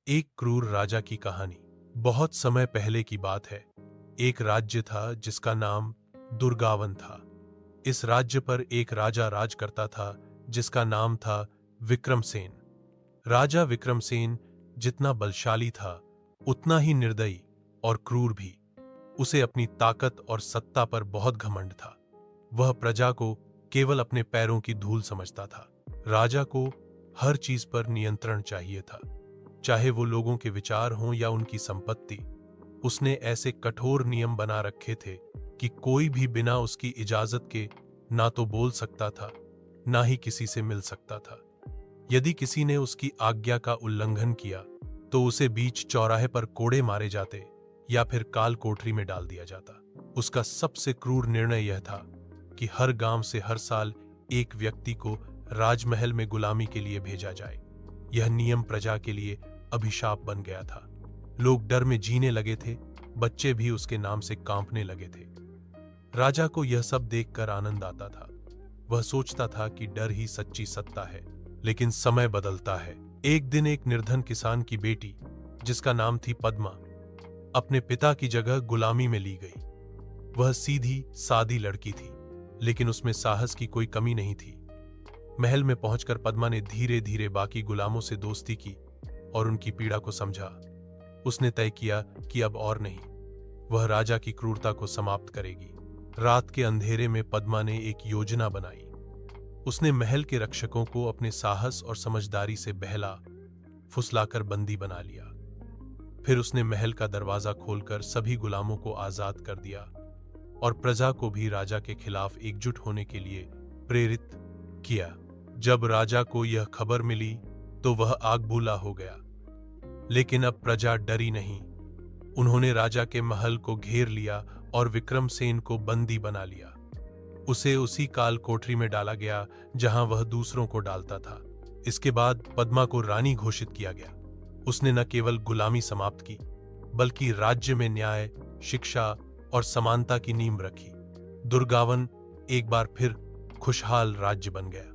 एक क्रूर राजा की कहानी। बहुत समय पहले की बात है। एक राज्य था जिसका नाम दुर्गावन था। इस राज्य पर एक राजा राज करता था जिसका नाम था विक्रमसेन। राजा विक्रमसेन जितना बलशाली था उतना ही निर्दयी और क्रूर भी। उसे अपनी ताकत और सत्ता पर बहुत घमंड था। वह प्रजा को केवल अपने पैरों की धूल समझता था। राजा को हर चीज पर नियंत्रण चाहिए था, चाहे वो लोगों के विचार हों या उनकी संपत्ति। उसने ऐसे कठोर नियम बना रखे थे कि कोई भी बिना उसकी इजाजत के ना तो बोल सकता था, ना ही किसी से मिल सकता था। यदि किसी ने उसकी आज्ञा का उल्लंघन किया तो उसे बीच चौराहे पर कोड़े मारे जाते या फिर काल कोठरी में डाल दिया जाता। उसका सबसे क्रूर निर्णय यह था कि हर गांव से हर साल एक व्यक्ति को राजमहल में गुलामी के लिए भेजा जाए। यह नियम प्रजा के लिए अभिशाप बन गया था। लोग डर में जीने लगे थे, बच्चे भी उसके नाम से कांपने लगे थे। राजा को यह सब देखकर आनंद आता था। वह सोचता था कि डर ही सच्ची सत्ता है। लेकिन समय बदलता है। एक दिन एक निर्धन किसान की बेटी, जिसका नाम थी पद्मा, अपने पिता की जगह गुलामी में ली गई। वह सीधी सादी लड़की थी, लेकिन उसमें साहस की कोई कमी नहीं थी। महल में पहुंचकर पद्मा ने धीरे धीरे बाकी गुलामों से दोस्ती की और उनकी पीड़ा को समझा। उसने तय किया कि अब और नहीं, वह राजा की क्रूरता को समाप्त करेगी। रात के अंधेरे में पद्मा ने एक योजना बनाई। उसने महल के रक्षकों को अपने साहस और समझदारी से बहला फुसलाकर बंदी बना लिया। फिर उसने महल का दरवाजा खोलकर सभी गुलामों को आजाद कर दिया और प्रजा को भी राजा के खिलाफ एकजुट होने के लिए प्रेरित किया। जब राजा को यह खबर मिली तो वह आग बूला हो गया। लेकिन अब प्रजा डरी नहीं। उन्होंने राजा के महल को घेर लिया और विक्रमसेन को बंदी बना लिया। उसे उसी काल कोठरी में डाला गया जहां वह दूसरों को डालता था। इसके बाद पद्मा को रानी घोषित किया गया। उसने न केवल गुलामी समाप्त की, बल्कि राज्य में न्याय, शिक्षा और समानता की नींव रखी। दुर्गावन एक बार फिर खुशहाल राज्य बन गया।